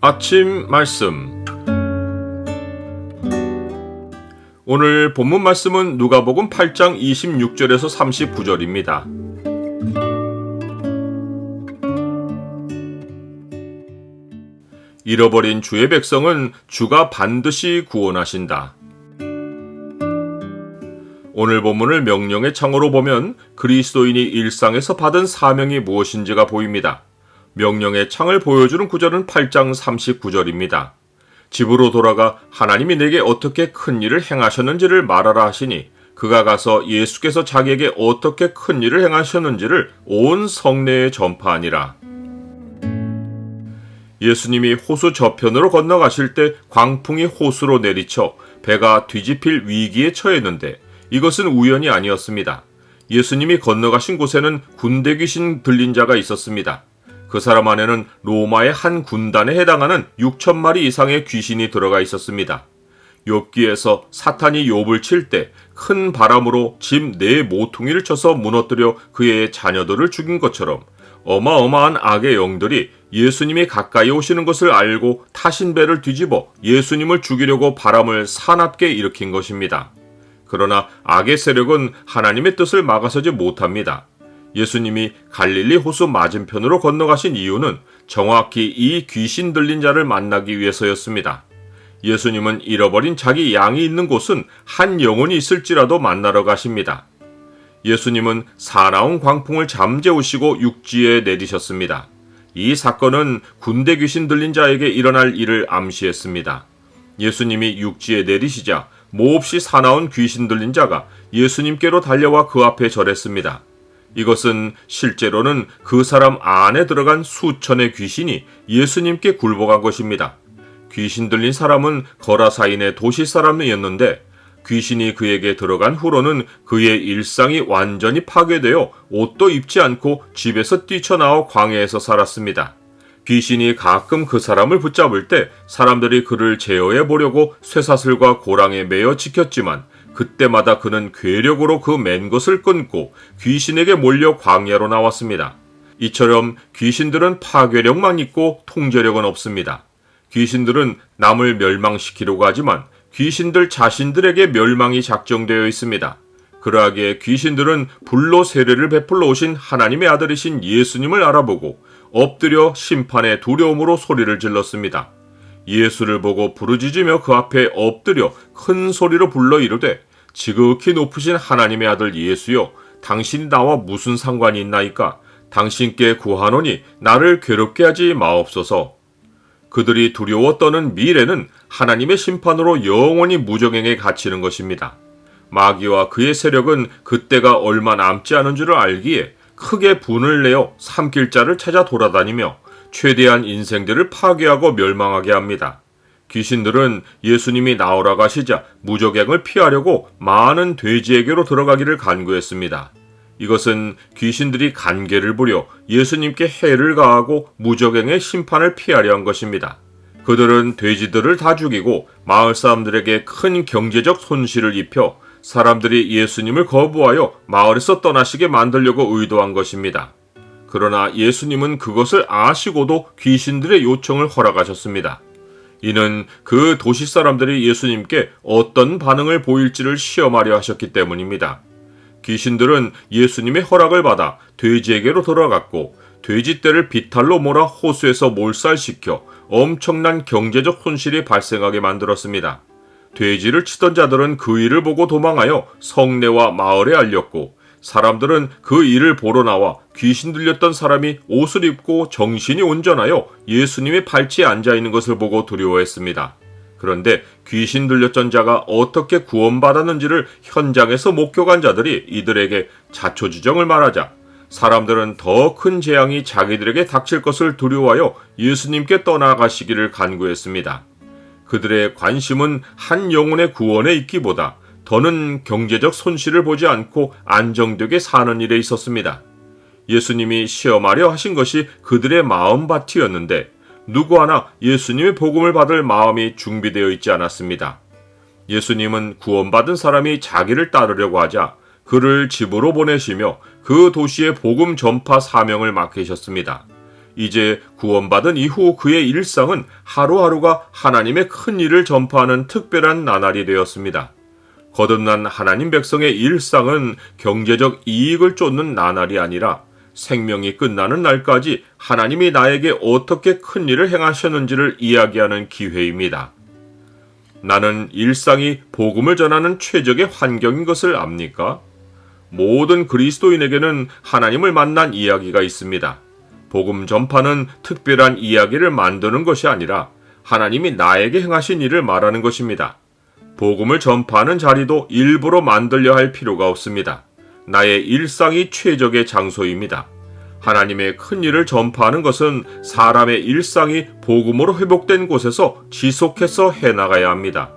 아침 말씀. 오늘 본문 말씀은 누가복음 8장 26절에서 39절입니다. 잃어버린 주의 백성은 주가 반드시 구원하신다. 오늘 본문을 명령의 창으로 보면 그리스도인이 일상에서 받은 사명이 무엇인지가 보입니다. 명령의 창을 보여주는 구절은 8장 39절입니다. 집으로 돌아가 하나님이 내게 어떻게 큰 일을 행하셨는지를 말하라 하시니 그가 가서 예수께서 자기에게 어떻게 큰 일을 행하셨는지를 온 성내에 전파하니라. 예수님이 호수 저편으로 건너가실 때 광풍이 호수로 내리쳐 배가 뒤집힐 위기에 처했는데 이것은 우연이 아니었습니다. 예수님이 건너가신 곳에는 군대 귀신 들린 자가 있었습니다. 그 사람 안에는 로마의 한 군단에 해당하는 6,000마리 이상의 귀신이 들어가 있었습니다. 욥기에서 사탄이 욥을 칠 때 큰 바람으로 집 네 모퉁이를 쳐서 무너뜨려 그의 자녀들을 죽인 것처럼 어마어마한 악의 영들이 예수님이 가까이 오시는 것을 알고 타신 배를 뒤집어 예수님을 죽이려고 바람을 사납게 일으킨 것입니다. 그러나 악의 세력은 하나님의 뜻을 막아서지 못합니다. 예수님이 갈릴리 호수 맞은편으로 건너가신 이유는 정확히 이 귀신 들린 자를 만나기 위해서였습니다. 예수님은 잃어버린 자기 양이 있는 곳은 한 영혼이 있을지라도 만나러 가십니다. 예수님은 사나운 광풍을 잠재우시고 육지에 내리셨습니다. 이 사건은 군대 귀신 들린 자에게 일어날 일을 암시했습니다. 예수님이 육지에 내리시자 몹시 사나운 귀신 들린 자가 예수님께로 달려와 그 앞에 절했습니다. 이것은 실제로는 그 사람 안에 들어간 수천의 귀신이 예수님께 굴복한 것입니다. 귀신 들린 사람은 거라사인의 도시 사람이었는데 귀신이 그에게 들어간 후로는 그의 일상이 완전히 파괴되어 옷도 입지 않고 집에서 뛰쳐나와 광야에서 살았습니다. 귀신이 가끔 그 사람을 붙잡을 때 사람들이 그를 제어해 보려고 쇠사슬과 고랑에 매어 지켰지만 그때마다 그는 괴력으로 그 맨 것을 끊고 귀신에게 몰려 광야로 나왔습니다. 이처럼 귀신들은 파괴력만 있고 통제력은 없습니다. 귀신들은 남을 멸망시키려고 하지만 귀신들 자신들에게 멸망이 작정되어 있습니다. 그러하기에 귀신들은 불로 세례를 베풀러 오신 하나님의 아들이신 예수님을 알아보고 엎드려 심판의 두려움으로 소리를 질렀습니다. 예수를 보고 부르짖으며 그 앞에 엎드려 큰 소리로 불러 이르되 지극히 높으신 하나님의 아들 예수여, 당신이 나와 무슨 상관이 있나이까? 당신께 구하노니 나를 괴롭게 하지 마옵소서. 그들이 두려워 떠는 미래는 하나님의 심판으로 영원히 무정행에 갇히는 것입니다. 마귀와 그의 세력은 그때가 얼마 남지 않은 줄을 알기에 크게 분을 내어 삼킬 자를 찾아 돌아다니며 최대한 인생들을 파괴하고 멸망하게 합니다. 귀신들은 예수님이 나오라고 하시자 무적행을 피하려고 많은 돼지에게로 들어가기를 간구했습니다. 이것은 귀신들이 간계를 부려 예수님께 해를 가하고 무적행의 심판을 피하려 한 것입니다. 그들은 돼지들을 다 죽이고 마을 사람들에게 큰 경제적 손실을 입혀 사람들이 예수님을 거부하여 마을에서 떠나시게 만들려고 의도한 것입니다. 그러나 예수님은 그것을 아시고도 귀신들의 요청을 허락하셨습니다. 이는 그 도시 사람들이 예수님께 어떤 반응을 보일지를 시험하려 하셨기 때문입니다. 귀신들은 예수님의 허락을 받아 돼지에게로 돌아갔고 돼지떼를 비탈로 몰아 호수에서 몰살시켜 엄청난 경제적 손실이 발생하게 만들었습니다. 돼지를 치던 자들은 그 일을 보고 도망하여 성내와 마을에 알렸고 사람들은 그 일을 보러 나와 귀신 들렸던 사람이 옷을 입고 정신이 온전하여 예수님의 발치에 앉아있는 것을 보고 두려워했습니다. 그런데 귀신 들렸던 자가 어떻게 구원받았는지를 현장에서 목격한 자들이 이들에게 자초지정을 말하자 사람들은 더 큰 재앙이 자기들에게 닥칠 것을 두려워하여 예수님께 떠나가시기를 간구했습니다. 그들의 관심은 한 영혼의 구원에 있기보다 더는 경제적 손실을 보지 않고 안정되게 사는 일에 있었습니다. 예수님이 시험하려 하신 것이 그들의 마음밭이었는데 누구 하나 예수님의 복음을 받을 마음이 준비되어 있지 않았습니다. 예수님은 구원받은 사람이 자기를 따르려고 하자 그를 집으로 보내시며 그 도시의 복음 전파 사명을 맡기셨습니다. 이제 구원받은 이후 그의 일상은 하루하루가 하나님의 큰 일을 전파하는 특별한 나날이 되었습니다. 거듭난 하나님 백성의 일상은 경제적 이익을 쫓는 나날이 아니라 생명이 끝나는 날까지 하나님이 나에게 어떻게 큰 일을 행하셨는지를 이야기하는 기회입니다. 나는 일상이 복음을 전하는 최적의 환경인 것을 압니까? 모든 그리스도인에게는 하나님을 만난 이야기가 있습니다. 복음 전파는 특별한 이야기를 만드는 것이 아니라 하나님이 나에게 행하신 일을 말하는 것입니다. 복음을 전파하는 자리도 일부러 만들려 할 필요가 없습니다. 나의 일상이 최적의 장소입니다. 하나님의 큰 일을 전파하는 것은 사람의 일상이 복음으로 회복된 곳에서 지속해서 해나가야 합니다.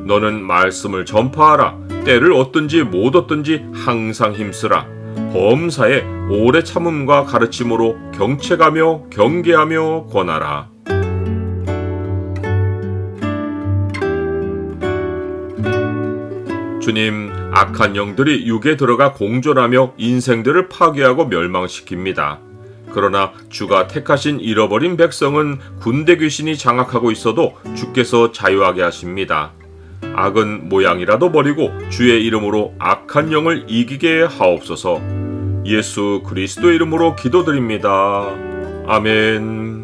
너는 말씀을 전파하라. 때를 얻든지 못 얻든지 항상 힘쓰라. 범사에 오래 참음과 가르침으로 경책하며 경계하며 권하라. 주님, 악한 영들이 육에 들어가 공존하며 인생들을 파괴하고 멸망시킵니다. 그러나 주가 택하신 잃어버린 백성은 군대 귀신이 장악하고 있어도 주께서 자유하게 하십니다. 악은 모양이라도 버리고 주의 이름으로 악한 영을 이기게 하옵소서. 예수 그리스도 이름으로 기도드립니다. 아멘.